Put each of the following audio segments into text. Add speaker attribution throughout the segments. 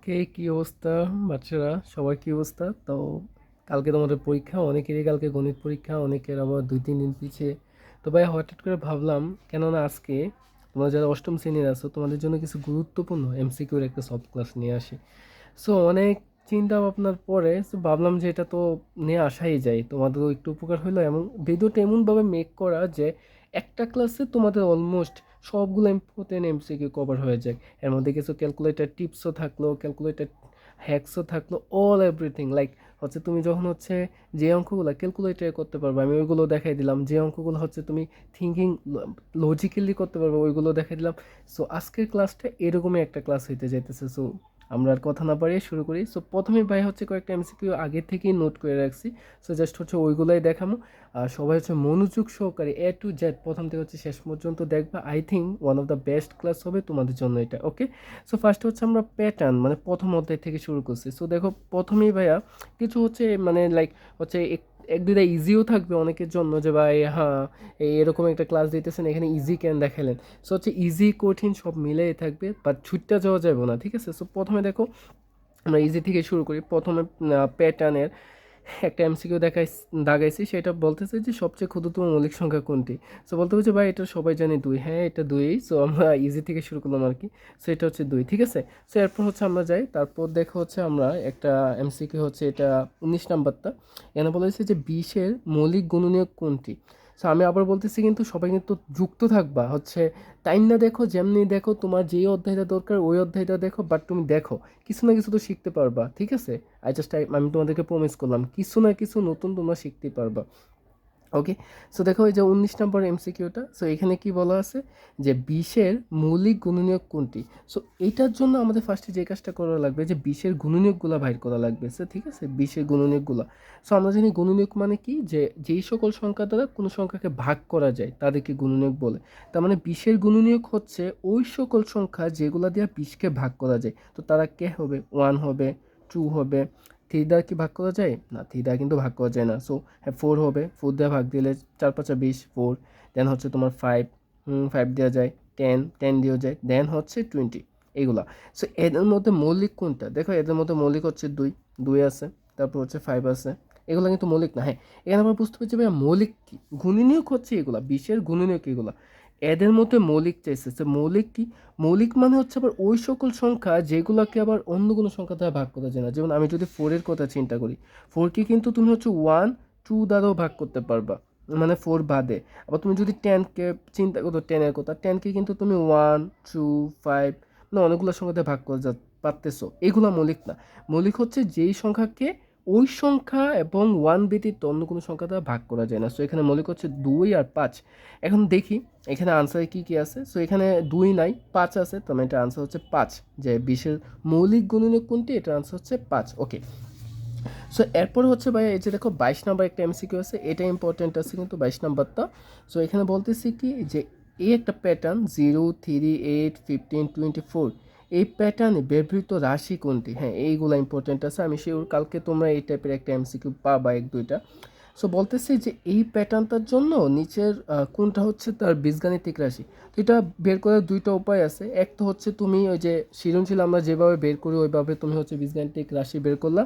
Speaker 1: ওকে, কি অবস্থা বাচ্চারা? সবার কি অবস্থা? তো কালকে তোমাদের পরীক্ষা, অনেকেরই কালকে গণিত পরীক্ষা, অনেকের আবার 2-3 দিন পিছিয়ে। তো ভাই হঠাৎ করে ভাবলাম, কেননা আজকে তোমরা যারা অষ্টম শ্রেণীর আছো তোমাদের জন্য কিছু গুরুত্বপূর্ণ এমসিকিউর একটা সলভ ক্লাস নিয়ে আসি। সো অনেক চিন্তা ভাবনার পরে ভাবলাম যে এটা তো নিয়ে আসাই যায়, তোমাদেরও একটু উপকার হলো। এবং ভিডিওটা এমনভাবে মেক করা যে একটা ক্লাসে তোমাদের অলমোস্ট সবগুলো ইম্পর্টেন্ট এমসিকিউ কভার হয়ে যায়। এর মধ্যে কিছু ক্যালকুলেটর টিপসও থাকলো, ক্যালকুলেটর হ্যাকসও থাকলো, অল এভরিথিং লাইক হচ্ছে তুমি যখন হচ্ছে যে অঙ্কগুলো ক্যালকুলেটরে করতে পারবে আমি ওইগুলো দেখাই দিলাম, যে অঙ্কগুলো হচ্ছে তুমি থিঙ্কিং লজিক্যালি করতে পারবে ওইগুলো দেখাই দিলাম। সো আজকের ক্লাসটা এরকমই একটা ক্লাস হইতে যাইতেছে। সো আমরা আর কথা না বাড়িয়ে শুরু করি। সো প্রথমে ভাই হচ্ছে কয়েকটা এমসিকিউ আগে থেকেই নোট করে রাখছি। সো জাস্ট হচ্ছে ওইগুলাই দেখামো। আর সবাই হচ্ছে মনোযোগ সহকারে এ টু জেড প্রথম থেকে হচ্ছে শেষ পর্যন্ত দেখবা। I think one of the best class হবে তোমাদের জন্য এটা। ওকে, সো ফার্স্ট হচ্ছে আমরা প্যাটার্ন মানে প্রথম অধ্যায় থেকে শুরু করছি। সো দেখো প্রথমেই ভাইয়া কিছু হচ্ছে মানে লাইক হচ্ছে এক দুইটা ইজিও থাকবে অনেকের জন্য, যে ভাই হ্যাঁ এরকম একটা ক্লাস দিতেছেন এখানে ইজি কেন দেখালেন। সো হচ্ছে ইজি কঠিন সব মিলেই থাকবে, বাট ছুটটা যাওয়া যাবে না, ঠিক আছে? সো প্রথমে দেখো আমরা ইজি থেকে শুরু করি। প্রথমে প্যাটার্নের একটা এমসিকিউ দাগাইছি, সেটা বলতেছে যে সবচেয়ে ক্ষুদ্রতম মৌলিক সংখ্যা কোনটি। সো বলতে হচ্ছে ভাই এটা সবাই জানি দুই, হ্যাঁ এটা দুই। সো আমরা ইজি থেকে শুরু করলাম আর কি। সো এটা হচ্ছে দুই, ঠিক আছে। সো এরপর হচ্ছে আমরা যাই, তারপর দেখো হচ্ছে আমরা একটা এমসিকিউ হচ্ছে এটা 19 নাম্বারটা। এখানে বলা হয়েছে যে 20-এর মৌলিক গুণনীয়ক কোনটি। সো আমি আবার বলতেছি কিন্তু সবাই কিন্তু যুক্ত থাকবা হচ্ছে। টাইম না দেখো, যেমনি দেখো তোমার যেই অধ্যায়টা দরকার ওই অধ্যায়টা দেখো, বাট তুমি দেখো কিছু না কিছু তো শিখতে পারবা, ঠিক আছে? আমি তোমাদেরকে প্রমিস করলাম কিছু না কিছু নতুন তোমরা শিখতে পারবা। ওকে, সো দেখো এই যে 19 নম্বর এমসিকিউটা। সো এখানে কি বলা আছে যে 20-এর মৌলিক গুণনীয়ক কোনটি। সো এইটার জন্য আমাদের ফার্স্টে যে কাজটা করা লাগবে যে 20-এর গুণনীয়কগুলো বাইর করা লাগবে। সো ঠিক আছে, 20-এর গুণনীয়কগুলো। সো আমরা জানি গুণনীয়ক মানে কি, যে যেই সকল সংখ্যা দ্বারা কোনো সংখ্যাকে ভাগ করা যায় তাদেরকে গুণনীয়ক বলে। তার মানে 20-এর গুণনীয়ক হচ্ছে ওই সকল সংখ্যা যেগুলো দিয়ে 20-কে ভাগ করা যায়। তো তারা কে হবে? 1 হবে, 2 হবে। 3 দ্বারা কি ভাগ করা যায় না? 3 দ্বারা কিন্তু ভাগ করা যায় না। সো হ্যাঁ 4 হবে, 4 দিয়ে ভাগ দিলে 4 5 20, 4। দেন হচ্ছে তোমার 5, 5 দেওয়া যায়, 10, 10 দেওয়া যায়, দেন হচ্ছে 20। এইগুলা। সো এদের মধ্যে মৌলিক কোনটা? দেখো এদের মধ্যে মৌলিক হচ্ছে 2, 2 আছে, তারপর হচ্ছে 5 আছে। এগুলো কিন্তু মৌলিক না। হ্যাঁ, এখানে আমরা বুঝতে পারছি ভাইয়া মৌলিক কি, গুণনীয়ক হচ্ছে এগুলা, 20-এর গুণনীয়ক এগুলা। এদের মধ্যে মৌলিক চাইছে। সে মৌলিক কি? মৌলিক মানে হচ্ছে আবার ওই সকল সংখ্যা যেগুলোকে আবার অন্য কোনো সংখ্যা দ্বারা ভাগ করা যায় না। যেমন আমি যদি 4-এর কথা চিন্তা করি, 4কে কিন্তু তুমি হচ্ছে 1, 2 দ্বারাও ভাগ করতে পারবা, মানে 4 বাদে। আবার তুমি যদি 10কে চিন্তা করো, 10-এর কথা, 10কে কিন্তু তুমি 1, 2, 5 মানে অনেকগুলো সংখ্যা দিয়ে ভাগ করে পারতেছো। এগুলো মৌলিক না। মৌলিক হচ্ছে যেই সংখ্যাকে ওই সংখ্যা এবং 1 ব্যতীত অন্য কোনো সংখ্যা দ্বারা ভাগ করা যায় না। সো এখানে মৌলিক হচ্ছে 2 আর 5। এখন দেখি এখানে আনসারে কি কি আছে। সো এখানে 2 নাই, 5 আছে, তো এটা আনসার হচ্ছে 5। যে 20-এর মৌলিক গুণনীয়ক কোনটি, এটা আনসার হচ্ছে 5। ওকে, সো এরপর হচ্ছে ভাই এই যে দেখো 22 নাম্বার একটা এমসিকিউ আছে, এটা ইম্পর্টেন্ট আছে কিন্তু 22 নাম্বারটা। সো এখানে বলতেছি কি যে এই একটা প্যাটার্ন 0, 3, 8, 15, 24, এই প্যাটার্নে ব্যবহৃত রাশি কোনটি। হ্যাঁ এইগুলো ইম্পর্টেন্ট আছে, আমি শিওর কালকে তোমরা এই টাইপের একটা এমসিকিউ পাবা এক দুইটা। সো বলতেছি যে এই প্যাটার্নটার জন্য নিচের কোনটা হচ্ছে তার বীজগাণিতিক রাশি। তো এটা বের করার দুইটা উপায় আছে। এক তো হচ্ছে তুমি ওই যে সৃজনশীল আমরা যেভাবে বের করি ওইভাবে তুমি হচ্ছে বীজগাণিতিক রাশি বের করলা।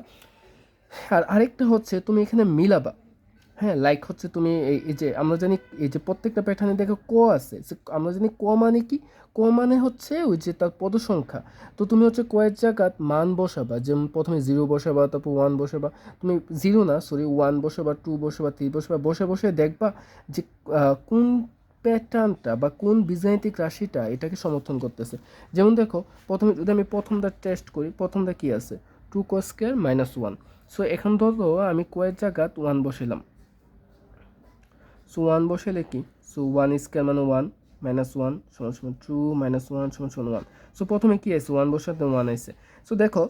Speaker 1: আর আরেকটা হচ্ছে তুমি এখানে মিলাবা। হ্যাঁ লাইক হচ্ছে তুমি এই যে আমরা জানি এই যে প্রত্যেকটা প্যাটার্নে দেখো ক আছে। আমরা জানি ক মানে কি, ক মানে হচ্ছে ওই যে তার পদ সংখ্যা। তো তুমি হচ্ছে কয়ের জায়গাত মান বসাবা, যেমন প্রথমে 0 বসাবা, তারপর 1 বসাবা। তুমি 0 না সরি 1 বসাবা, 2 বসাবা, 3 বসাবা, বসে বসে দেখবা যে কোন প্যাটার্নটা বা কোন বীজগাণিতিক রাশিটা এটাকে সমর্থন করতেছে। যেমন দেখো প্রথমে যদি আমি প্রথমটা টেস্ট করি, প্রথমটা কি আছে 2 cos² -1। সো এখন ধরো আমি কয়ের জায়গাত 1 বসালাম। সো 1 বসালে কি, সো 1² মানে 1 -1 = 2 -1 = 1। সো প্রথমে কি আছে 1 বসাতে 1 আছে। সো দেখো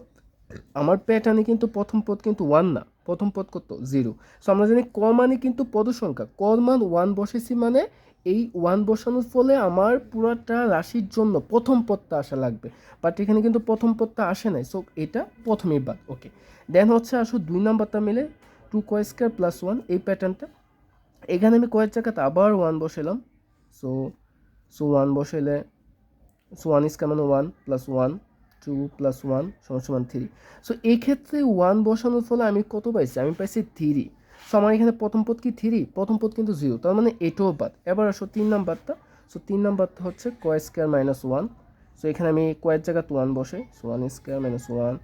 Speaker 1: আমার প্যাটার্নে কিন্তু প্রথম পদ কিন্তু 1 না, প্রথম পদ কত 0। সো আমরা জানি ক মানে কিন্তু পদ সংখ্যা, ক মান 1 বসেছি মানে এই 1 বসানোর ফলে আমার পুরাটা রাশির জন্য প্রথম পদটা আসা লাগবে। বাট এখানে কিন্তু প্রথম পদটা আসে নাই, সো এটা প্রথমেই বাদ। ওকে, দেন হচ্ছে আসো 2 নাম্বারটা মিলে 2 ক² + 1, এই প্যাটার্নটা। এখানে আমি কয়েক জায়গাতে আবার 1 বসালাম। সো সো 1 বসাইলে সো 1² মানে 1 + 1 2 + 1 = 3। সো এই ক্ষেত্রে 1 বসানোর ফলে আমি কত পাইছি? আমি পাইছি 3। সো আমার এখানে প্রথম পদ কি 3, প্রথম পদ কিন্তু 0, তার মানে এটাও বাদ। এবার আসো 3 নাম্বারটা। সো 3 নাম্বারটা হচ্ছে ক² - 1। সো এখানে আমি কয়ের জায়গাতে 1 বসে, সো 1² - 1,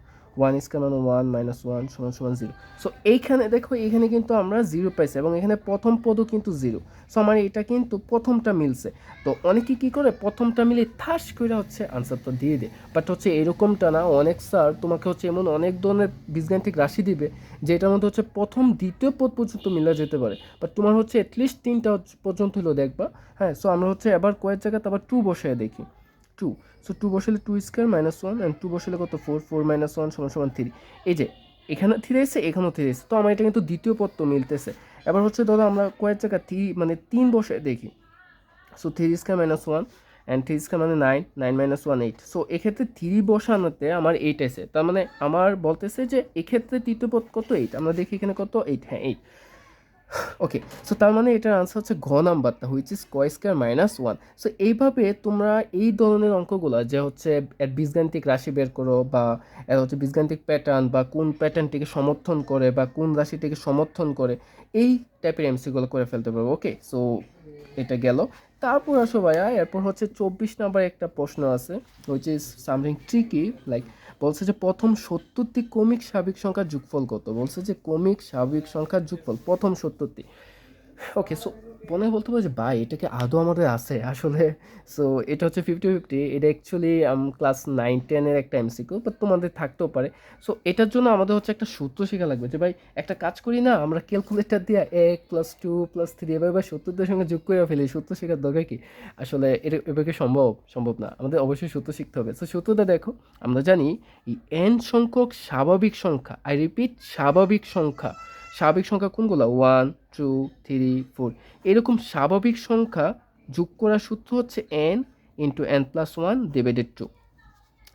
Speaker 1: 1² মানে 1 - 1 = 0। সো এইখানে দেখো, এখানে কিন্তু আমরা 0 পাইছি এবং এখানে প্রথম পদও কিন্তু 0। সো আমার এটা কিন্তু প্রথমটা মিলছে। তো অনেকে কী করে, প্রথমটা মিলে ঠাস করে হচ্ছে আনসারটা দিয়ে দেয়, বাট হচ্ছে এরকমটা না। অনেক স্যার তোমাকে হচ্ছে এমন অনেক ধরনের বীজগাণিতিক রাশি দিবে যেটার মধ্যে হচ্ছে প্রথম দ্বিতীয় পদ পর্যন্ত মিলা যেতে পারে, বাট তোমার হচ্ছে অ্যাটলিস্ট 3টা পর্যন্ত হলেও দেখবা। হ্যাঁ, সো আমরা হচ্ছে এবার কয়েক জায়গাতে আবার 2 বসায় দেখি। 2, সো 2 বসালে 2² - 1 অ্যান্ড 2 বসালে কত 4, 4 - 1 = 3। এই যে এখানে 3 এসে, এখানেও 3 এসে, তো আমার এটা কিন্তু দ্বিতীয় পদ তো মিলতেছে। এবার হচ্ছে ধরো আমরা কয়েক জায়গা 3 মানে 3 বসায় দেখি। সো 3² - 1 অ্যান্ড 3² মানে 9, 9 - 1 8। সো এক্ষেত্রে 3 বসানোতে আমার 8 আছে, তার মানে আমার বলতেছে যে এক্ষেত্রে তৃতীয় পদ কত 8। আমরা দেখি এখানে কত 8, হ্যাঁ 8। ওকে, সো তার মানে এটার আনসার হচ্ছে ঘ নাম্বারটা, হুইচ ইজ ক² - 1। সো এইভাবে তোমরা এই ধরনের অঙ্কগুলো যে হচ্ছে এর বীজগাণিতিক রাশি বের করো, বা এর হচ্ছে বীজগাণিতিক প্যাটার্ন, বা কোন প্যাটার্নটিকে সমর্থন করে বা কোন রাশিটিকে সমর্থন করে, এই টাইপের এমসিগুলো করে ফেলতে পারবো। ওকে, সো এটা গেল। তারপর আসো ভাইয়া, এরপর হচ্ছে 24 নাম্বার একটা প্রশ্ন আছে, which is something tricky. Like বলছে যে প্রথম 70টি ক্রমিক স্বাভাবিক সংখ্যার যোগফল কত? বলছে যে ক্রমিক স্বাভাবিক সংখ্যার যোগফল প্রথম 70টি। ওকে, সো মনে বলতে পারো যে ভাই এটা কি আদৌ আমাদের আছে আসলে? সো এটা হচ্ছে 50-50। এটা অ্যাকচুয়ালি ক্লাস 9-10-এর একটা এমসিকিউ, বাট তোমাদের থাকতেও পারে। সো এটার জন্য আমাদের হচ্ছে একটা সূত্র শেখা লাগবে যে ভাই একটা কাজ করি না, আমরা ক্যালকুলেটর দিয়ে 1 + 2 + 3 এভাবে 70দের সঙ্গে যোগ করে ফেলি। সূত্র শেখার দরকার কি আসলে? এটা এভাবে সম্ভব না, আমাদের অবশ্যই সূত্র শিখতে হবে। সো সূত্রটা দেখো, আমরা জানি এই n সংখ্যক স্বাভাবিক সংখ্যা, আই রিপিট স্বাভাবিক সংখ্যা, স্বাভাবিক সংখ্যা কোনগুলো 1 2 3 4, এরকম স্বাভাবিক সংখ্যা যোগ করার সূত্র হচ্ছে n × n+1 / 2।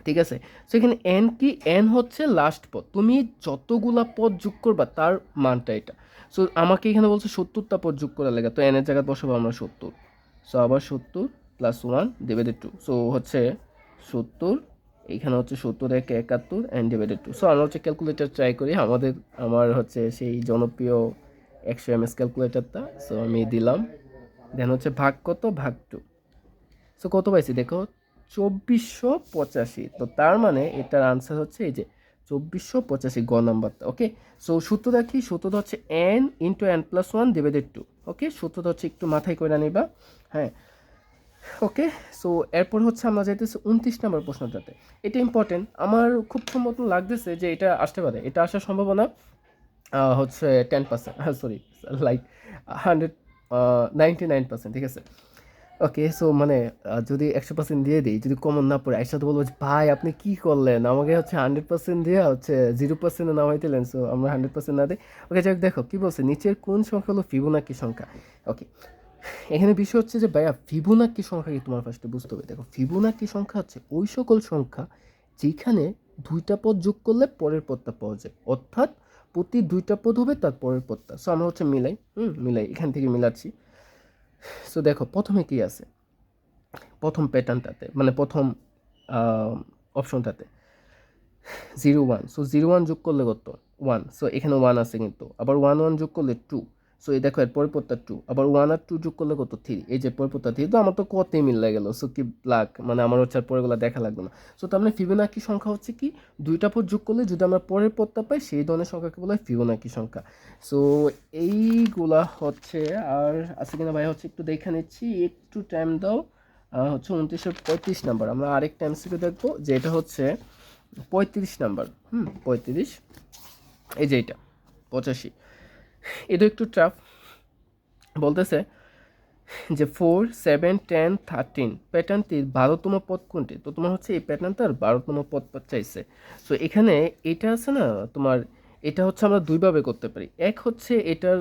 Speaker 1: ঠিক আছে, সো এখানে n কি, n হচ্ছে লাস্ট পদ, তুমি যতগুলা পদ যোগ করবা তার মানটা এটা। সো আমাকে এখানে বলছে 70টা পদ যোগ করা লাগে, তো n এর জায়গায় বসাবো আমরা 70। সো আবার 70 + 1 / 2, সো হচ্ছে 70, এইখানে হচ্ছে 70 × 71 and / 2। সো আমরা হচ্ছে ক্যালকুলেটর ট্রাই করি, আমার হচ্ছে সেই জনপ্রিয় 100 ms ক্যালকুলেটরটা। সো আমি দিলাম, দেন হচ্ছে ভাগ কত, ভাগ 2। সো কত পাইছি দেখো, 2485। তো তার মানে এটার আনসার হচ্ছে এই যে 2485, গ নাম্বারটা। ওকে, সো সূত্রটা কি? সূত্রটা হচ্ছে n × n+1 / 2। ওকে, সূত্রটা হচ্ছে একটু মাথায় করে নিবা। হ্যাঁ, ওকে, সো এরপর হচ্ছে আমরা যাইতেছি 29 নম্বর প্রশ্নটাতে। এটা ইম্পর্টেন্ট, আমার খুব সম্ভবত লাগতেছে যে এটা আসতে পারে। এটা আসার সম্ভাবনা হচ্ছে 10%, সরি, লাইক 99%। ঠিক আছে, ওকে, সো মানে যদি 100% দিয়ে দিই, যদি কমন না পড়ে, একসাথে বলবো যে ভাই আপনি কি করলেন, আমাকে হচ্ছে 100% দিয়ে হচ্ছে 0% নামাই দিলেন। সো আমরা 100% না দিই। ওকে, যাক, দেখো কি বলছে, নিচের কোন সংখ্যা হলো ফিবোনাকি সংখ্যা? ওকে, এখানে বিষয় হচ্ছে যে ভাইয়া ফিবোনাকি সংখ্যা কি তোমার ফার্স্টে বুঝতে হবে। দেখো, ফিবোনাকি সংখ্যা হচ্ছে ওই সকল সংখ্যা যেখানে 2টা পদ যোগ করলে পরের পদটা পাওয়া যায়, অর্থাৎ প্রতি 2টা পদ হবে তার পরের পদটা। সো আমরা হচ্ছে মিলাই এখান থেকে মিলাচ্ছি। সো দেখো প্রথমে কি আছে, প্রথম প্যাটার্নটাতে মানে প্রথম অপশনটাতে 0 1। সো 0 1 যোগ করলে কত 1। সো এখানে 1 আছে, কিন্তু আবার 1 1 যোগ করলে 2। সো এই দেখো এর পরের পদটা 2, আবার 1 আর 2 যোগ করলে কত 3। এই যে পরের পদটা 3, তো আমার তো কতই মিল গেল। সো কি লাক, মানে আমার হচ্ছে আর পরেরগুলো দেখা লাগবে না। সো তার মানে ফিবোনাকি সংখ্যা হচ্ছে কি, 2টা পদ যোগ করলে যদি আমরা পরের পদটা পাই সেই ধরনের সংখ্যাকে বলা হয় ফিবোনাকি সংখ্যা। সো এইগুলা হচ্ছে, আর আছে কিনা ভাই হচ্ছে একটু দেখে নিচ্ছি, একটু টাইম দাও। হচ্ছে 2935 নাম্বার, আমরা আরেকটা এমসিকিউ দেখবো যে এটা হচ্ছে 35 নাম্বার। 35, এই যে এটা 85। এটা একটু টাফ। বলতেছে যে 4 7 10 13 প্যাটার্নটির 12তম পদ কোনটি? তো তোমার হচ্ছে এই প্যাটার্নটার 12তম পদ চাইছে। সো এখানে এটা আছে না তোমার, এটা হচ্ছে আমরা দুইভাবে করতে পারি। এক হচ্ছে এটার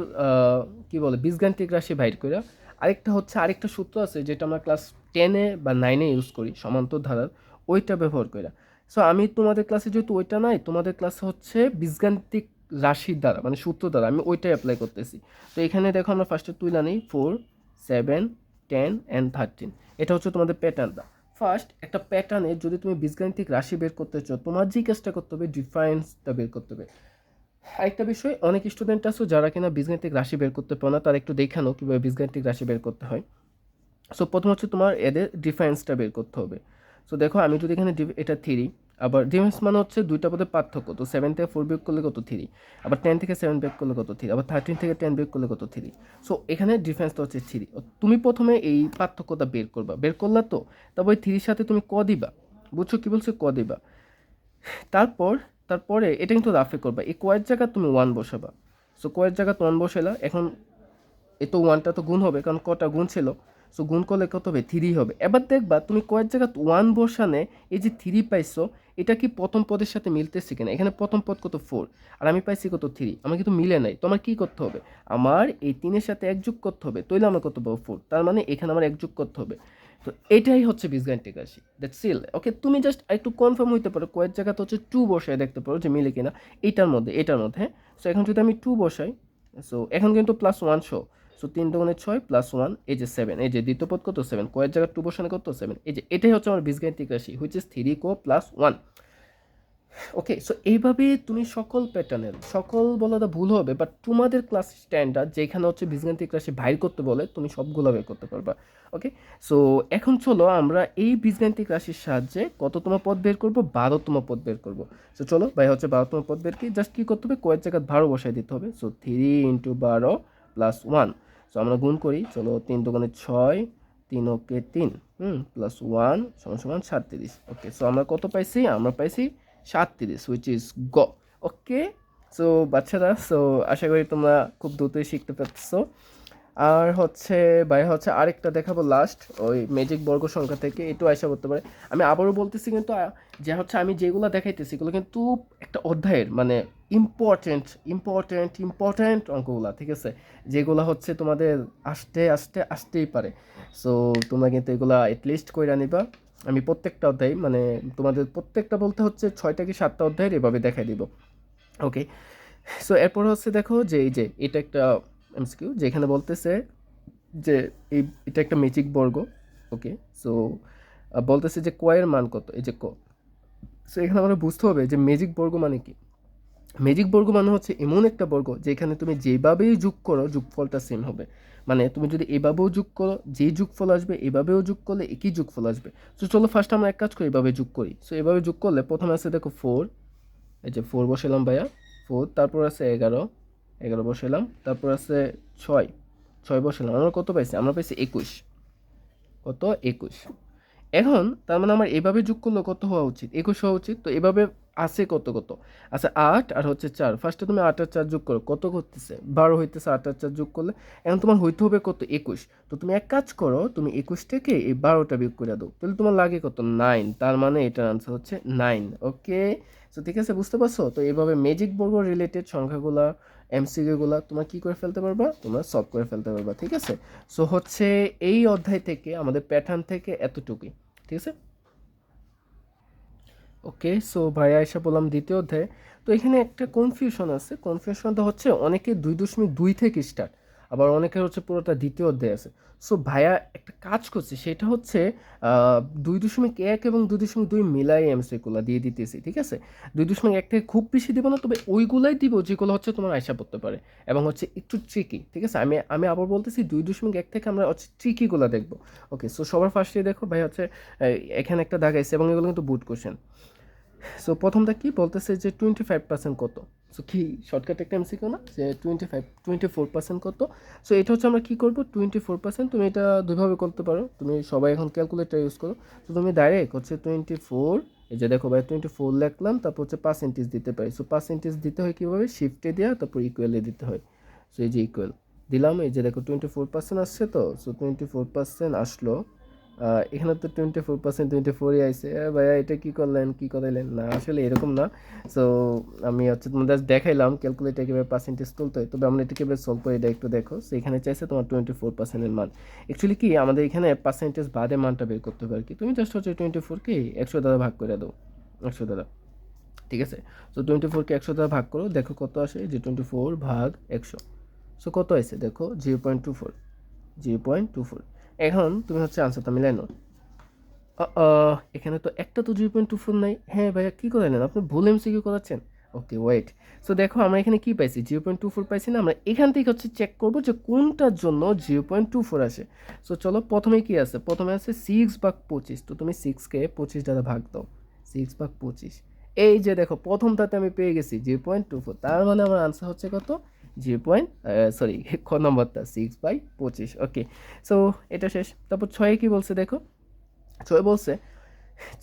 Speaker 1: কি বলে বীজগাণিতিক রাশি বাইর করে, আরেকটা সূত্র আছে যেটা আমরা ক্লাস 10-এ বা 9-এ ইউজ করি, সমান্তর ধারার, ওইটা ব্যবহার করে। সো আমি তোমাদের ক্লাসে যেহেতু ওইটা নাই, তোমাদের ক্লাসে হচ্ছে বীজগাণিতিক রাশির দ্বারা মানে সূত্র দ্বারা আমি ওইটাই অ্যাপ্লাই করতেছি। তো এখানে দেখো আমরা ফার্স্টে তুলে নিই 4 7 10 and 13। এটা হচ্ছে তোমাদের প্যাটার্নটা ফার্স্ট একটা প্যাটার্নে যদি তুমি বীজগাণিতিক রাশি বের করতে চাও, তোমার যে কাজটা করতে হবে ডিফারেন্সটা বের করতে হবে। আরেকটা বিষয়, অনেক স্টুডেন্ট আছে যারা কিনা বীজগাণিতিক রাশি বের করতে পারে না, তারা একটু দেখানো কীভাবে বীজগাণিতিক রাশি বের করতে হয়। সো প্রথম হচ্ছে তোমার এদের ডিফারেন্সটা বের করতে হবে। সো দেখো আমি যদি এখানে এটা 3, আবার ডিফারেন্স মানে হচ্ছে দুইটা পদের পার্থক্য। তো 7 থেকে 4 বিয়োগ করলে কত 3, আবার 10 থেকে 7 বিয়োগ করলে কত 3, আবার 13 থেকে 10 বিয়োগ করলে কত 3। সো এখানে ডিফারেন্সটা হচ্ছে 3। তুমি প্রথমে এই পার্থক্যটা বের করবা, বের করলা তো তারপর 3 সাথে তুমি ক দিবা, বুঝছো কি বলছো, ক দিবা। তারপরে এটা কিন্তু রাফে করবা, এই কয়ের জায়গা তুমি 1 বসাবা। সো কয়ের জায়গা 1 বসাইলা, এখন এ তো 1টা তো গুণ হবে কারণ কটা গুণ ছিল। সো গুণ করলে কত হবে 3 হবে। এবার দেখবা তুমি কয়ের জায়গা 1 বসানে এই যে 3 পাইছো, এটা কি প্রথম পদের সাথে মিলতেছে কিনা। এখানে প্রথম পদ কত 4 আর আমি পাইছি কত 3, আমার কিন্তু মিলে নাই। তো আমার কী করতে হবে, আমার এই 3-এর সাথে 1 যোগ করতে হবে, তাইলে আমার কত পাবো 4, তার মানে এখানে আমার 1 যোগ করতে হবে। তো এটাই হচ্ছে বীজগাণিতিক রাশি, দ্যাটস ইল। ওকে, তুমি জাস্ট একটু কনফার্ম হইতে পারো, কয়ের জায়গাতে হচ্ছে 2 বসায় দেখতে পারো যে মিলে কিনা এটার মধ্যে হ্যাঁ। সো এখন যদি আমি 2 বসাই, সো এখন কিন্তু +1 শো। সো 3 দুগুণে 6 +1 এই যে 7, এই যে দ্বিতীয় পদ কত 7, কয়ের জায়গায় 2 বসানো কত 7, এই যে এটাই হচ্ছে আমার বীজগাণিতিক রাশি which is 3 co +1। Okay, so এইভাবে তুমি সকল প্যাটার্নের, সকল বলাটা ভুল হবে, বাট তোমাদের ক্লাস স্ট্যান্ডার্ড যেখানে হচ্ছে বীজগাণিতিক রাশি বাইর করতে বলে তুমি সবগুলো বের করতে পারবা। ওকে, সো এখন চলো আমরা এই বীজগাণিতিক রাশির সাহায্যে কততম পদ বের করবো, 12তম পদ বের করবো। সো চলো ভাই হচ্ছে 12তম পদ বের কি জাস্ট কী করতে হবে, কয়ের জায়গায় 12 বসাই দিতে হবে। সো 3 × 12 +1। সো আমরা গুণ করি, চলো 3 দুগুণে 6, 3 ওকে 3 +1 = 37। ওকে, সো আমরা কত পাইছি, আমরা পাইছি 37, হুইচ ইজ গ। ওকে, সো বাচ্চারা, সো আশা করি তোমরা খুব দ্রুতই শিখতে পারছো। আর হচ্ছে ভাই হচ্ছে আরেকটা দেখাবো লাস্ট, ওই ম্যাজিক বর্গ সংখ্যা থেকে একটু আশা করতে পারে। আমি আবারও বলতেছি কিন্তু যে হচ্ছে আমি যেগুলো দেখাইতেছি এগুলো কিন্তু একটা অধ্যায়ের মানে ইম্পর্টেন্ট অঙ্কগুলো, ঠিক আছে, যেগুলো হচ্ছে তোমাদের আসতেই পারে। সো তোমরা কিন্তু এগুলা এটলিস্ট কইরা নিবা। আমি প্রত্যেকটা অধ্যায় মানে তোমাদের প্রত্যেকটা বলতে হচ্ছে 6টা কি 7টা অধ্যায়ের এভাবে দেখাই দিব। ওকে, সো এরপর হচ্ছে দেখো যে এই যে এটা একটা এমসিকিউ যেখানে বলতেছে যে এটা একটা ম্যাজিক বর্গ। ওকে, সো বলতেছে যে কয়ের মান কত, এই যে ক। সো এখানে আমরা বুঝতে হবে যে ম্যাজিক বর্গ মানে কি। ম্যাজিক বর্গ মানে হচ্ছে এমন একটা বর্গ যেখানে তুমি যেভাবেই যোগ করো যোগফলটা সেম হবে। মানে তুমি যদি এভাবেও যোগ করো যেই যোগফল আসবে, এভাবেও যোগ করলে একই যোগফল আসবে। সো চলো ফার্স্ট আমরা এক কাজ করি, এভাবে যোগ করি। সো এভাবে যোগ করলে প্রথমে আছে দেখো 4, এই যে 4 বসালাম ভাইয়া 4, তারপর আছে 11 বসালাম, তারপর আছে 6 বসালাম, আমরা কত পাইছি, আমরা পাইছি 21। কত 21। এখন তার মানে আমার এভাবে যোগ করলে কত হওয়া উচিত, 21 হওয়া উচিত। তো এভাবে আছে কত আচ্ছা 8 আর হচ্ছে 4, ফার্স্টে তুমি 8 আর 4 যোগ করো, কত করতেছে 12 হইতেছে, 8 আর 4 যোগ করলে এখন তোমার হইতে হবে কত 21। তো তুমি এক কাজ করো, তুমি 21 থেকে এই 12টা বিয়োগ করে দাও, তাহলে তোমার লাগে কত 9, তার মানে এটার আনসার হচ্ছে 9। ওকে, সো ঠিক আছে, বুঝতে পারছো। তো এইভাবে ম্যাজিক বর্গ রিলেটেড সংখ্যাগুলা এমসিকিউগুলা তোমরা কী করে ফেলতে পারবা, তোমরা সলভ করে ফেলতে পারবা, ঠিক আছে। সো হচ্ছে এই অধ্যায় থেকে আমাদের প্যাটার্ন থেকে এতটুকুই, ঠিক আছে। ওকে, সো ভাইয়া এসে বললাম দ্বিতীয় অধ্যায়ে। তো এখানে একটা কনফিউশন আছে, কনফিউশনটা হচ্ছে অনেকে 2.2 থেকে স্টার্ট, আবার অনেকের হচ্ছে পুরোটা দ্বিতীয় অধ্যায় আছে। সো ভাইয়া একটা কাজ করছে, সেটা হচ্ছে 2.1 এবং 2.2 মিলাই এমসিকিউগুলো দিয়ে দিতেছি, ঠিক আছে। 2.1 থেকে খুব বেশি দিব না, তবে ওইগুলাই দিব যেগুলো হচ্ছে তোমার আশা পড়তে পারে এবং হচ্ছে একটু ট্রিকি, ঠিক আছে। আমি আবার বলতেছি 2.1 থেকে আমরা হচ্ছে ট্রিকিগুলো দেখবো। ওকে, সো সবার ফার্স্টে দেখো ভাই হচ্ছে এখানে একটা দাগ আছে এবং এগুলো কিন্তু বুট কোশ্চেন। সো প্রথমটা কি বলতেছে যে 25% কত। সো কি শর্টকাট একটা এমসিকিউ না, যে 24% কত। সো এটা হচ্ছে আমরা কি করব, 24% তুমি এটা দুইভাবে করতে পারো, তুমি সবাই এখন ক্যালকুলেটর ইউজ করো। তো তুমি ডাইরেক্ট হচ্ছে 24, এই যে দেখো ভাই 24 লিখলাম, তারপর হচ্ছে পার্সেন্টেজ দিতে পারি। সো পার্সেন্টেজ দিতে হয় কীভাবে, শিফটে দেওয়া, তারপর ইকুয়ালে দিতে হয়। সো এই যে ইকুয়াল দিলাম, এই যে দেখো 24% আসছে। তো সো 24% আসলো, এখানে তো 24% 24ই আইসে। ভাইয়া এটা কী করলেন, কী করাইলেন, না আসলে এরকম না। সো আমি হচ্ছে তোমাদের দেখাইলাম ক্যালকুলেটার কীভাবে পার্সেন্টেজ তুলতে হয়, তবে আমরা এটা কীভাবে সলভ করি এটা একটু দেখো। সো এখানে চাইছে তোমার 24%-এর মান। অ্যাকচুয়ালি কি আমাদের এখানে পার্সেন্টেজ বাদে মানটা বের করতে হবে আর কি। তুমি জাস্ট হচ্ছে 24কে 100 দ্বারা ভাগ করে দাও, 100 দ্বারা, ঠিক আছে। সো 24কে 100 দ্বারা ভাগ করো, দেখো কত আসে, যে 24 ভাগ 100। সো কত আসে দেখো 0.24। এখন তুমি হচ্ছে আনসারটা মিলাই নাও। এখানে তো একটা তো 0.24 নাই। হ্যাঁ ভাইয়া, কী করালেন আপনি? ভুল এমসিকিউ করাচ্ছেন। Okay wait. সো দেখো আমরা এখানে কি পাইছি, 0.24 পাইছি না? আমরা এখান থেকে হচ্ছে চেক করবো যে কোনটার জন্য 0.24 আসে। সো চলো, প্রথমে কি আছে? প্রথমে আছে 6/25। তো তুমি 6কে 25 দ্বারা ভাগ দাও। 6/25। এই যে দেখো, প্রথমটাতে আমি পেয়ে গেছি 0.24। তার মানে আমার আনসার হচ্ছে কত? 0. খ নম্বরটা 6/25। ওকে, সো এটা শেষ। তারপর 6 কি বলছে দেখো। 6 বলছে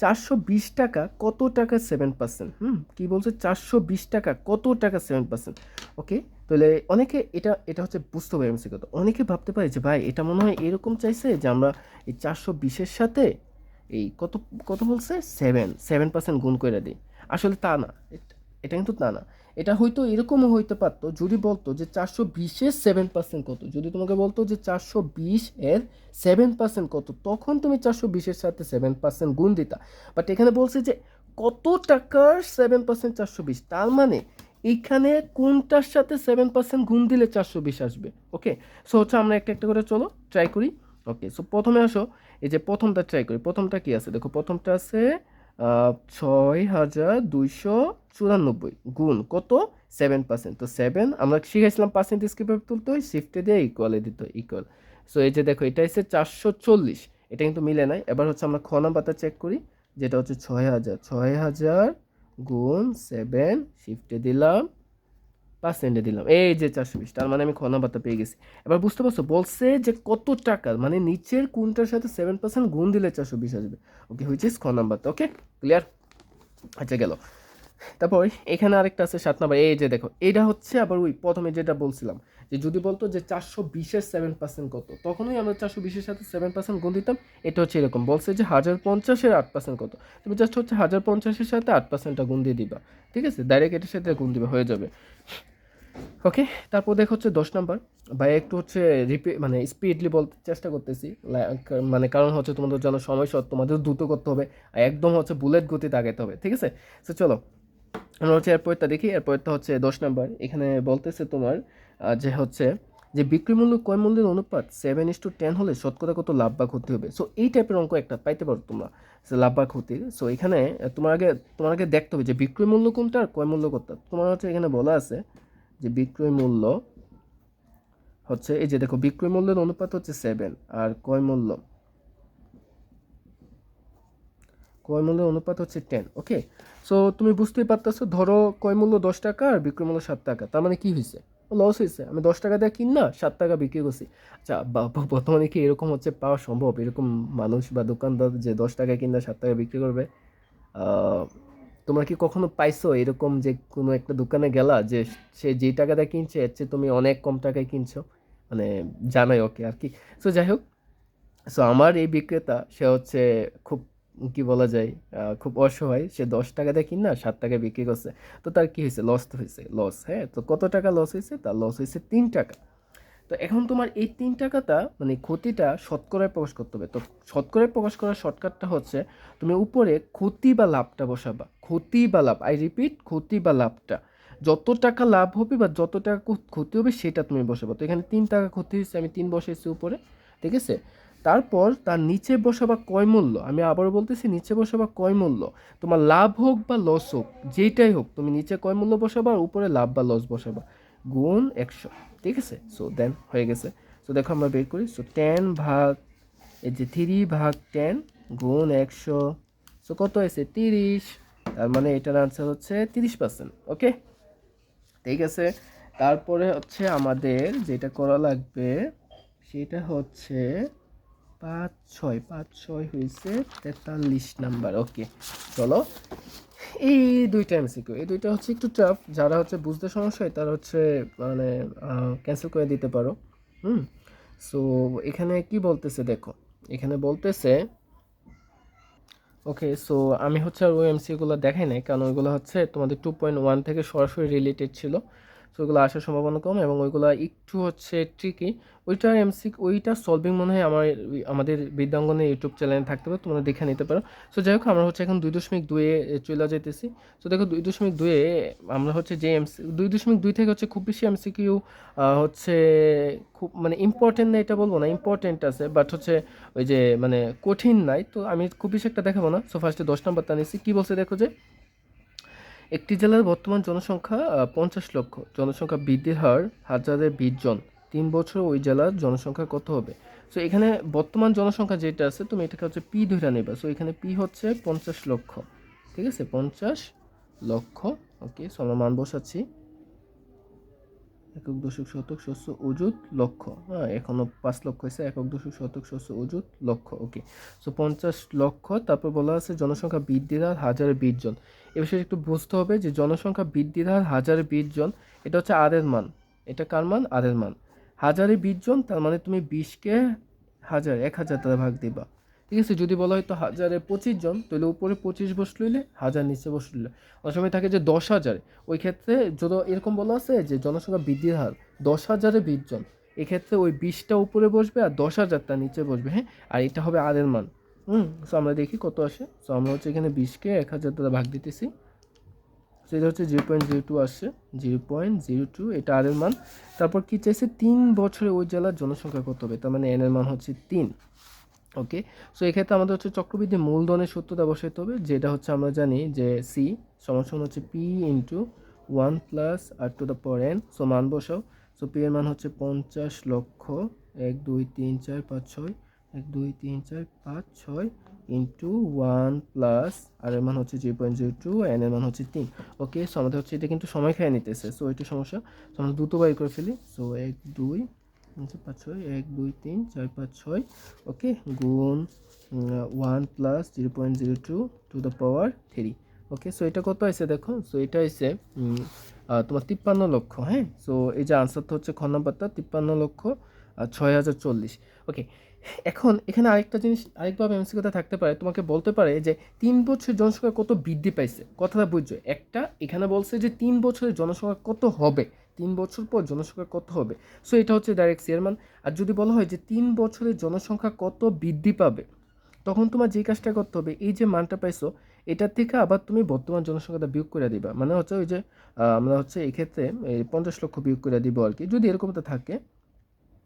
Speaker 1: 420 টাকা কত টাকা 7%। কি বলছে? 420 টাকা কত টাকা 7%। ওকে, তাহলে অনেকে এটা এটা হচ্ছে বুঝতে পারে এমসি কত। অনেকে ভাবতে পারে যে ভাই এটা মনে হয় এরকম চাইছে যে আমরা এই 420-এর সাথে এই কত কত বলছে 7% গুণ করে দিই। আসলে তা না, এটা কিন্তু তা না। এটা হয়তো এরকমও হইতে পারতো যদি বলতো যে 420-এর 7% কত। যদি তোমাকে বলতো যে 420-এর 7% কত, তখন তুমি 420-এর সাথে 7% গুণ দিতা। বাট এখানে বলছে যে কত টাকার 7% 420। তার মানে এইখানে কোনটার সাথে 7% গুণ দিলে 420 আসবে। ওকে, সো হচ্ছে আমরা একটা একটা করে চলো ট্রাই করি। ওকে, সো প্রথমে আসো, এই যে প্রথমটা ট্রাই করি। প্রথমটা কি আছে দেখো, প্রথমটা আছে 6294 গুণ কত 7%। তো 7 আমরা শিখেছিলাম পার্সেন্টেজ কীভাবে তুলতে হয়, শিফটে দিয়ে ইকুয়ালে দিতে হয়, ইকুয়াল। সো এই যে দেখো, এটা হচ্ছে 440। এটা কিন্তু মিলে নাই। এবার হচ্ছে আমরা খ নাম্বারটা চেক করি, যেটা হচ্ছে 6000 গুণ 7, শিফটে দিলাম, পার্সেন্টে দিলাম, এই যে 420। তার মানে আমি খ নাম্বারটা পেয়ে গেছি। এবার বুঝতে পারছো, বলছে যে কত টাকা, মানে নিচের কোনটার সাথে 7% গুণ দিলে 420 আসবে। ওকে, হুইচ ইজ খ নাম্বারটা। ওকে, ক্লিয়ার? আচ্ছা গেল। তারপর এখানে আরেকটা আছে 7 নাম্বার। এই যে দেখো, এটা হচ্ছে আবার ওই প্রথমে যেটা বলছিলাম, যে যদি বলতো যে 420-এর 7% কত, তখনই আমরা 420-এর সাথে 7% গুণ দিতাম। এটা হচ্ছে এরকম, বলছে যে 1050-এর 8% কত। তুমি জাস্ট হচ্ছে 1050-এর সাথে 8%টা গুণ দিয়ে দিবা। ঠিক আছে, ডাইরেক্ট এটার সাথে গুণ দিবা, হয়ে যাবে। ওকে, তারপর দেখো হচ্ছে 10 নাম্বার। ভাই একটু হচ্ছে মানে স্পিডলি বলতে চেষ্টা করতেছি, মানে কারণ হচ্ছে তোমাদের জন্য সময় শর্ট, তোমাদের দ্রুত করতে হবে, আর একদম হচ্ছে বুলেট গতিতে আগাইতে হবে। ঠিক আছে, তো চলো আমরা হচ্ছে এরপরটা দেখি। এরপরটা হচ্ছে 10 নাম্বার। এখানে বলতেছে তোমার যে হচ্ছে যে বিক্রি মূল্য ক্রয় মূল্যের অনুপাত 7:10 হলে শতকরা কত লাভ বা ক্ষতি হবে। সো এই টাইপের অঙ্ক একটা পাইতে পারো তোমরা, লাভ বা ক্ষতির। সো এখানে তোমার আগে দেখতে হবে যে বিক্রয় মূল্য কোনটা আর ক্রয় মূল্য কোনটা। তোমার হচ্ছে এখানে বলা আছে যে বিক্রয় মূল্য হচ্ছে, এই যে দেখো, বিক্রয় মূল্যের অনুপাত হচ্ছে 7, আর ক্রয় মূল্যের অনুপাত হচ্ছে 10। ওকে, সো তুমি বুঝতেই পারতেছো, ধরো ক্রয় মূল্য 10 টাকা আর বিক্রয় মূল্য 7 টাকা। তার মানে কি হয়েছে? লস হয়েছে। আমি 10 টাকা দিয়ে কিন না, 7 টাকা বিক্রি করছি। আচ্ছা, বর্তমানে কি এরকম হচ্ছে পাওয়া সম্ভব, এরকম মানুষ বা দোকানদার যে 10 টাকা কিনা 7 টাকা বিক্রি করবে? আহ, তোমরা কি কখনো পাইছো এরকম যে কোনো একটা দোকানে গেলা, যে সে যে টাকাটা কিনছে এর চেয়ে তুমি অনেক কম টাকায় কিনছো? মানে জানাই, ওকে আর কি। সো যাই হোক, সো আমার এই বিক্রেতা সে হচ্ছে খুব, কি বলা যায়, খুব অসহায়। সে 10 টাকা দিয়ে কিনা 7 টাকায় বিক্রি করছে। তো তার কি হয়েছে? লস তো হয়েছে, লস। হ্যাঁ, তো কত টাকা লস হয়েছে? তার লস হয়েছে 3 টাকা। তো এখন তোমার এই 3 টাকাটা মানে ক্ষতিটা শতকরায় প্রকাশ করতে হবে। তো শতকরায় প্রকাশ করার শর্টকাটটা হচ্ছে, তুমি উপরে ক্ষতি বা লাভটা বসাবা। ক্ষতি বা লাভ, আই রিপিট, ক্ষতি বা লাভটা। যত টাকা লাভ হবে বা যত টাকা ক্ষতি হবে সেটা তুমি বসাবা। তো এখানে 3 টাকা ক্ষতি হয়েছে, আমি 3 বসাইছি উপরে। ঠিক আছে, তারপর তার নিচে বসাবা ক্রয় মূল্য। আমি আবারও বলতেছি, নিচে বসাবা ক্রয় মূল্য। তোমার লাভ হোক বা লস হোক, যেইটাই হোক, তুমি নিচে ক্রয় মূল্য বসাবা আর উপরে লাভ বা লস বসাবা, গুণ 100। ঠিক আছে, সো দেন হয়ে গেছে। সো দেখো আমরা বের করি। সো 10 ভাগ, এই যে 3/10 গুণ 100। সো কত হয়েছে? 30। তার মানে এটার আনসার হচ্ছে 30%। ওকে, ঠিক আছে। তারপরে হচ্ছে আমাদের যেটা করা লাগবে সেটা হচ্ছে 5 6 হয়েছে 43 নাম্বার। ওকে, চলো এই দুইটা এমসিকিউ, এই দুইটা হচ্ছে একটু টাফ। যারা হচ্ছে বুঝতে সমস্যা হয় তারা হচ্ছে মানে ক্যান্সেল করে দিতে পারো। হুম, সো এখানে কি বলতেছে দেখো, এখানে বলতেছে, ওকে, সো আমি হচ্ছে আর ওই এমসিকিউগুলো দেখাই নাই, কারণ ওইগুলো হচ্ছে তোমাদের 2.1 থেকে সরাসরি রিলেটেড ছিল। সো ওইগুলো আসার সম্ভাবনা কম এবং ওইগুলো একটু হচ্ছে ট্রিকি। ওইটা সলভিং মনে হয় আমাদের বিদ্যাঙ্গনে ইউটিউব চ্যানেলে থাকতে পারে, তোমরা দেখে নিতে পারো। সো যাই হোক, আমরা হচ্ছে এখন 2.2-এ চলে যাইতেছি। সো দেখো 2.2-এ আমরা হচ্ছে যে 2.2 থেকে হচ্ছে খুব বেশি এমসিকিউ হচ্ছে খুব মানে ইম্পর্টেন্ট না এটা বলবো না, ইম্পর্টেন্ট আছে বাট হচ্ছে ওই যে মানে কঠিন নাই, তো আমি খুব বেশি একটা দেখাবো না। সো ফার্স্টে 10 নাম্বারটা নিচ্ছি, কী বলছে দেখো যে একটি জেলার বর্তমান জনসংখ্যা 50 লক্ষ, জনসংখ্যা বৃদ্ধির হার 1020 জন, 3 বছর ওই জেলার জনসংখ্যা কত হবে? সো এখানে বর্তমান জনসংখ্যা যেটা আছে তুমি এটাকে হচ্ছে পি ধরে নেবা। সো এখানে পি হচ্ছে 50 লক্ষ, ঠিক আছে, 50 লক্ষ। ওকে, সো আমরা মান বসাচ্ছি, একক দশক শতক শস্য অযুত লক্ষ, হ্যাঁ এখনো 5 লক্ষ হয়েছে, একক দশক শতক শস্য অযুত লক্ষ। ওকে, সো 50 লক্ষ, তারপর বলা আছে জনসংখ্যা বৃদ্ধির হার 1020 জন। এ বিষয়ে একটু বুঝতে হবে যে জনসংখ্যা বৃদ্ধির হার 1020 জন, এটা হচ্ছে আর এর মান, এটা কার মান? আর এর মান। 1020 জন, তার মানে তুমি 20কে 1000 দ্বারা ভাগ দিবা, ঠিক আছে। যদি বলা হয় তো 1025 জন, তাহলে উপরে 25 বসলইলে 1000 নিচে বসলইলে। অনেক সময় থাকে যে 10,000, ওই ক্ষেত্রে যদি এরকম বলা আছে যে জনসংখ্যা বৃদ্ধির হার 10,020 জন, এক্ষেত্রে ওই 20টা উপরে বসবে আর 10,000টা নিচে বসবে, হ্যাঁ। আর এটা হবে আর এর মান। সো আমরা দেখি কত আসে। সো আমরা হচ্ছে এখানে 20কে 1000 দ্বারা ভাগ দিতেছি, সেটা হচ্ছে 0.02 আসছে, 0.02, এটা আর এর মান। তারপর কি চাইছে? 3 বছরে ওই জেলার জনসংখ্যা কত হবে, তার মানে এন এর মান হচ্ছে 3। ওকে, সো এক্ষেত্রে আমাদের হচ্ছে চক্রবৃদ্ধি মূলধনের সূত্রটা বসাইতে হবে, যেটা হচ্ছে আমরা জানি যে সি সমান সমান হচ্ছে P into 1 plus R to the power N. So মান বসাও। সো পি এর মান হচ্ছে 50 লক্ষ, 1 2 3 4 5 6, 1 2 3 4 5 6 ইন্টু 1 প্লাস আর এর মান হচ্ছে 0.02, এন এর মান হচ্ছে 3। ওকে, সো আমাদের হচ্ছে এটা কিন্তু সময় খেয়ে নিতেছে, সো এটা সমস্যা। সো আমরা দ্রুত বাইর করে ফেলি। সো 1 2 5 6, 1 2 3 4 5 6, ওকে, গুণ 1 plus 0.02 two the power 3। Okay, so এটা কত আছে দেখো। সো এটা হচ্ছে তোমার 53 লক্ষ, হ্যাঁ। সো এই যে আনসারটা হচ্ছে খ নাম্বারটা 53 লক্ষ 6040। ওকে, এখন এখানে আরেকটা জিনিস, আরেকভাবে এমসিকিউটা থাকতে পারে, তোমাকে বলতে পারে যে 3 বছর জনসংখ্যা কত বৃদ্ধি পাইছে, কথাটা বুঝছো। একটা এখানে বলছে যে 3 বছরের জনসংখ্যা কত হবে, 3 বছর পর জনসংখ্যা কত হবে। সো এটা হচ্ছে ডাইরেক্ট সি এর মান। আর যদি বলা হয় যে 3 বছরের জনসংখ্যা কত বৃদ্ধি পাবে, তখন তোমার যে কাজটা করতে হবে, এই যে মানটা পাইছো এটার থেকে আবার তুমি বর্তমান জনসংখ্যাটা বিয়োগ করে দিবা। মানে হচ্ছে ওই যে আমরা হচ্ছে এই ক্ষেত্রে এই 50 লক্ষ বিয়োগ করে দিব আর কি, যদি এরকমটা থাকে।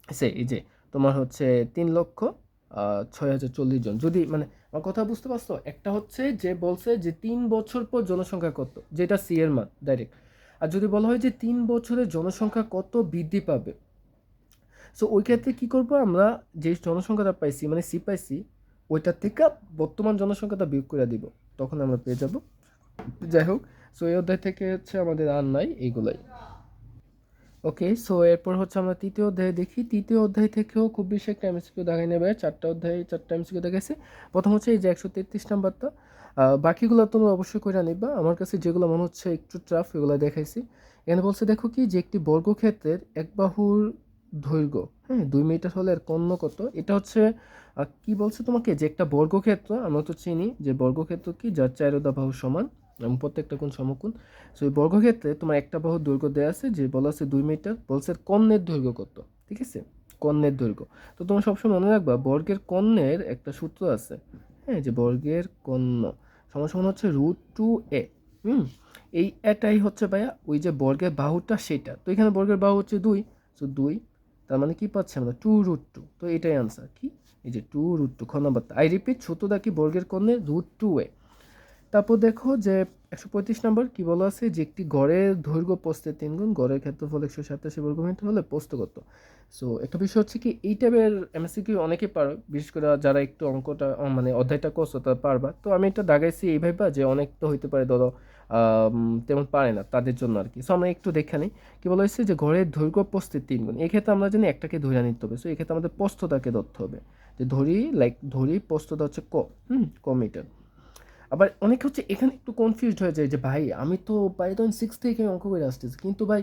Speaker 1: সে এই যে তোমার হচ্ছে 3,06,040 জন, যদি মানে আমার কথা বুঝতে পারছো। একটা হচ্ছে যে বলছে যে 3 বছর পর জনসংখ্যা কত, যেটা সি এর মান ডাইরেক্ট। আর যদি বলা হয় যে 3 বছরের জনসংখ্যা কত বৃদ্ধি পাবে, সো ওই ক্ষেত্রে কী করবো, আমরা যে জনসংখ্যাটা পাইছি মানে সি পাইছি, ওইটার থেকে বর্তমান জনসংখ্যাটা বিয়োগ করে দিব, তখন আমরা পেয়ে যাব। যাই হোক, সো এই অধ্যায় থেকে হচ্ছে আমাদের আর নাই এইগুলাই। ওকে, সো এরপর হচ্ছে আমরা তৃতীয় অধ্যায় দেখি। তৃতীয় অধ্যায় থেকেও খুব বেশি একটা এমসিকিউ দেখাই নেবে, 4টা অধ্যায় 4টা এমসিকিউ দেখাইছে। প্রথম হচ্ছে এই যে 133 নাম্বারটা, বাকিগুলো তোমরা অবশ্যই করে নিবা। আমার কাছে যেগুলো মনে হচ্ছে একটু টাফ এগুলো দেখাইছি। এখানে বলছে দেখো কি যে একটি বর্গক্ষেত্রের এক বাহুর দৈর্ঘ্য, হ্যাঁ, 2 মিটার হলে এর কর্ণ কত। এটা হচ্ছে কি বলছে তোমাকে, যে একটা বর্গক্ষেত্র, আমরা তো চিনি যে বর্গক্ষেত্র কি, যার 4 বাহু সমান এবং প্রত্যেকটা কোণ সমকোণ। সো এই বর্গক্ষেত্রে তোমার একটা বাহুর দৈর্ঘ্য দেওয়া আছে, যে বলা আছে 2 মিটার, বলছে কর্ণের দৈর্ঘ্য কত, ঠিক আছে, কর্ণের দৈর্ঘ্য। তো তোমরা সবসময় মনে রাখবা বর্গের কর্ণের একটা সূত্র আছে, হ্যাঁ, যে বর্গের কর্ণ সমান সমান হচ্ছে √2a। এই এটাই হচ্ছে ভাইয়া ওই যে বর্গের বাহুটা সেটা। তো এখানে বর্গের বাহু হচ্ছে 2, সো 2, তার মানে কি পাচ্ছি আমরা 2√2। তো এটাই আনসার কি, এই যে 2√2 খ নাম্বারটা। আই রিপিট, সূত্রটা কি, বর্গের কর্ণের √2a। তারপর দেখো যে 135 নম্বর কি বলা আছে, যে একটি গড়ের দৈর্ঘ্য প্রস্থের 3 গুণ, গড়ের ক্ষেত্রফল 187 বর্গমিটার হলে প্রস্থ কত। সো একটা বিষয় হচ্ছে কি, এই টাইপের এমএসসিকিউ অনেকে পারো, বিশেষ করে যারা একটু অঙ্কটা মানে অধ্যায়টা করছো তারা পারবা। তো আমি এটা দাগাইছি এইভাবে যে অনেক তো হইতে পারে ধরো তেমন পারে না, তাদের জন্য আর কি। সো আমরা একটু দেখে নিই কি বলা হয়েছে, যে ঘরের দৈর্ঘ্য প্রস্থের 3 গুণ। এক্ষেত্রে আমরা জানি একটাকে ধরে নিতে হবে, সো এক্ষেত্রে আমাদের প্রস্থটাকে ধরতে হবে, যে ধরি প্রস্থটা হচ্ছে ক মিটার। আবার অনেকে হচ্ছে এখানে একটু কনফিউজড হয়ে যায় যে ভাই আমি তো বাই তখন 6 থেকে অঙ্ক করে আসতেছি, কিন্তু ভাই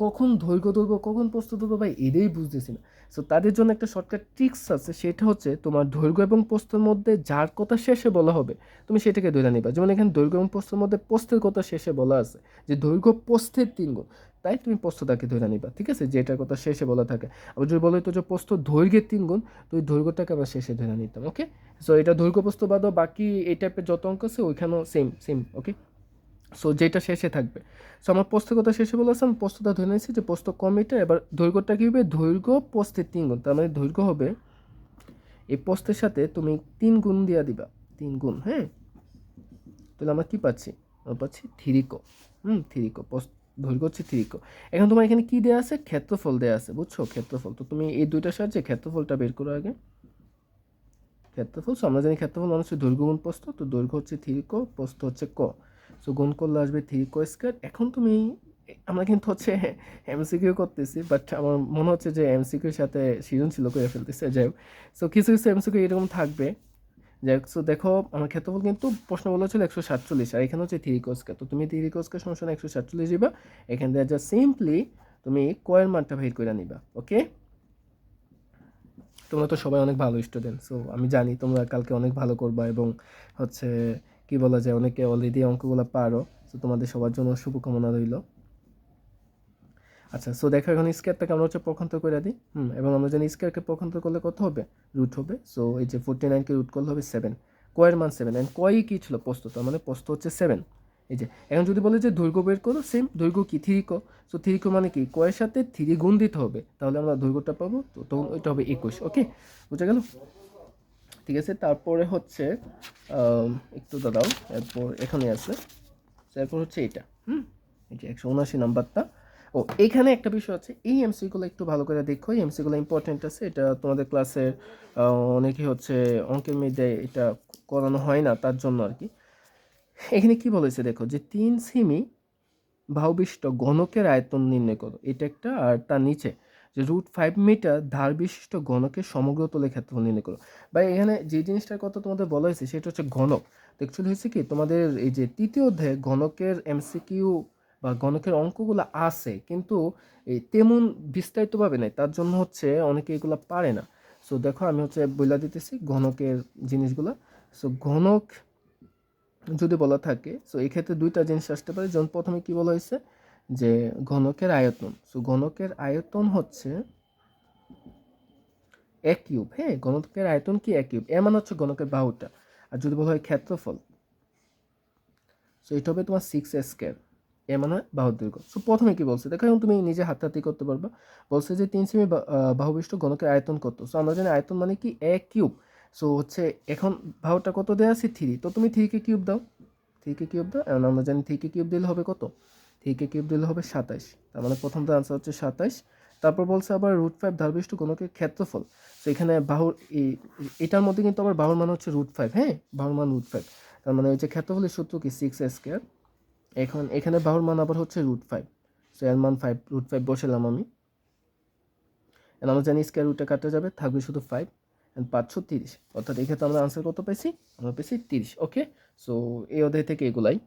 Speaker 1: কখন দৈর্ঘ্য ধরবো কখন প্রস্থ ধরবো ভাই এটাই বুঝতেছি না। সো তাদের জন্য একটা শর্টকাট ট্রিক্স আছে, সেটা হচ্ছে তোমার দৈর্ঘ্য এবং প্রস্থের মধ্যে যার কথা শেষে বলা হবে তুমি সেটাকে ধরে নিবা। যেমন এখানে দৈর্ঘ্য এবং প্রস্থের মধ্যে প্রস্থের কথা শেষে বলা আছে যে দৈর্ঘ্য প্রস্থের 3 গুণ, তাই তুমি প্রস্থটাকে ধরে নিবা, ঠিক আছে, যেটার কথা শেষে বলা থাকে। আবার যদি বলো তো যে প্রস্থ দৈর্ঘ্যের 3 গুণ, তো ওই দৈর্ঘ্যটাকে আমরা শেষে ধরে নিতাম। ওকে, সো এটা দৈর্ঘ্য প্রস্থ বাদও বাকি এই টাইপের যত অঙ্ক আছে ওইখানেও সেম সেম। ওকে, সো যেটা শেষে থাকবে। সো আমার প্রস্থের কথা শেষে বলেছিলাম, প্রস্থটা ধরে নিয়েছি যে প্রস্থ ক মিটার। এবার দৈর্ঘ্যটা কী হবে, দৈর্ঘ্য প্রস্থের 3 গুণ, তার মানে দৈর্ঘ্য হবে এই প্রস্থের সাথে তুমি 3 গুণ দিয়া দিবা, 3 গুণ। হ্যাঁ, তাহলে আমরা কী পাচ্ছি, আমরা পাচ্ছি 3 ক। 3 ক দৈর্ঘ্য হচ্ছে 3 ক। এখন তোমার এখানে কী দেওয়া আছে, ক্ষেত্রফল দেওয়া আছে, বুঝছো, ক্ষেত্রফল। তো তুমি এই দুইটার সাহায্যে ক্ষেত্রফলটা বের করো আগে। ক্ষেত্রফল, সো আমরা জানি ক্ষেত্রফল মানে হচ্ছে দৈর্ঘ্য গুণ প্রস্থ, তো দৈর্ঘ্য হচ্ছে 3 ক, প্রস্থ হচ্ছে ক, সো গুণ করলে আসবে 3 ক স্কোয়ার। এখন তুমি, আমরা কিন্তু হচ্ছে এমসিকিউ করতেছি, বাট আমার মনে হচ্ছে যে এমসিকিউর সাথে সৃজনশীল করে ফেলতেছে। যাই হোক, সো কিছু কিছু এমসিকিউ এরকম থাকবে। যাই হোক, সো দেখো আমার ক্ষেত্রফল কিন্তু প্রশ্ন বলা ছিল 147, আর এখানে হচ্ছে 3 ক স্কোয়ার। তো তুমি 3 ক স্কোয়ার সমস্যা 147 দিবা, এখান থেকে যা সিম্পলি তুমি কয়ের মানটা বের করে নিবা। ওকে, তোমরা তো সবাই অনেক ভালো স্টুডেন্ট, সো আমি জানি তোমরা কালকে অনেক ভালো করবা, এবং হচ্ছে কি বলা যায়, অনেকে অলরেডি অঙ্কগুলো পারো। সো তোমাদের সবার জন্য শুভকামনা রইল। আচ্ছা, সো দেখো এখন স্কোয়ারটাকে আমরা হচ্ছে পক্ষান্তর করে দিই। এবং আমরা জানি স্কোয়ারকে পক্ষান্তর করলে কত হবে, রুট হবে। সো এই যে 49কে রুট করলে হবে 7, কয়ের মান 7, অ্যান্ড কয়ই কী ছিল, প্রস্থ, তার মানে প্রস্থ হচ্ছে 7। এই যে এখন যদি বলে যে দৈর্ঘ্য বের করো, সেম দৈর্ঘ্য কি 3 ক। সো 3 ক মানে কি, কয়ের সাথে 3 গুণ দিতে হবে, তাহলে আমরা দৈর্ঘ্যটা পাবো, তো তখন ওইটা হবে 21। ওকে, বুঝা গেল? ঠিক আছে, তারপরে হচ্ছে একটু দাঁড়াও, এরপর এখানে আছে, এরপর হচ্ছে এটা, এই যে 179 নাম্বারটা। ও, এখানে একটা বিষয় আছে, এই এমসিগুলো একটু ভালো করে দেখো, এই এমসিগুলো ইম্পর্টেন্ট আছে। এটা তোমাদের ক্লাসের অনেকে হচ্ছে অঙ্কের মধ্যে এটা করানো হয় না, তার জন্য আর কি। এখানে কি বলেছে দেখো, যে 3 সেমি বাহুবিশিষ্ট ঘনকের আয়তন নির্ণয় করো, এটা একটা। আর তার নিচে যে √5 মিটার ধার বিশিষ্ট ঘনকের সমগ্র তলের ক্ষেত্রফল নির্ণয় করো। বা এখানে যে জিনিসটার কথা তোমাদের বলা হয়েছে সেটা হচ্ছে ঘনক। তো অ্যাকচুয়ালি হয়েছে কি, তোমাদের এই যে তৃতীয় অধ্যায়ে ঘনকের এমসিকিউ বা ঘনকের অঙ্কগুলো আছে, কিন্তু এই তেমন বিস্তারিতভাবে নেই, তার জন্য হচ্ছে অনেকে এগুলো পারে না। সো দেখো আমি হচ্ছে বইলা দিতেছি ঘনকের জিনিসগুলো। সো ঘনক যদি বলা থাকে, সো এই ক্ষেত্রে দুইটা জিনিস আসতে পারে। যেমন প্রথমে কি বলা হয়েছে, যে ঘনকের আয়তন। সো ঘনকের আয়তন হচ্ছে 1 কিউব। হ্যাঁ, ঘনকের আয়তন কি 1 কিউব, এর মানে হচ্ছে ঘনকের বাহুটা। আর যদি বলা হয় ক্ষেত্রফল, সো এটা হবে তোমার 6 স্কোয়ার, এর মানে বাহুর দৈর্ঘ্য। সো প্রথমে কি বলছে দেখো, এখন তুমি নিজে হাতাহাতি করতে পারবা। বলছে যে 3 সেমি বাহুবিশিষ্ট ঘনকের আয়তন কত। সো আমরা জানি আয়তন মানে কি 1 কিউব। সো হচ্ছে এখন বাহুটা কত দেওয়া আছে, 3, তো তুমি 3কে কিউব দাও, 3কে কিউব দাও। এখন আমরা জানি 3কে কিউব দিলে হবে কত, 3কে কিউব দিলে হবে 27, তার মানে প্রথমটা আনসার হচ্ছে 27। তারপর বলছে আবার √5 ধারবিশিষ্ট ঘনকের ক্ষেত্রফল। তো এখানে বাহুর এটার মধ্যে কিন্তু আবার বাহুর মান হচ্ছে √5। হ্যাঁ, বাহুর মান √5, তার মানে ওই যে ক্ষেত্রফলের সূত্র কি 6 স্কোয়ার। এখন এখানে বাহুর মান আবার হচ্ছে √5, সো এর মান 5, √5 বসালাম আমি। আমরা জানি স্কোয়ার রুটে কাটা যাবে, থাকবে শুধু 5, 530। অর্থাৎ এক্ষেত্রে আমরা আনসার কত পেয়েছি, আমরা পেয়েছি 30। ওকে, সো এই অধ্যায় থেকে এগুলাই।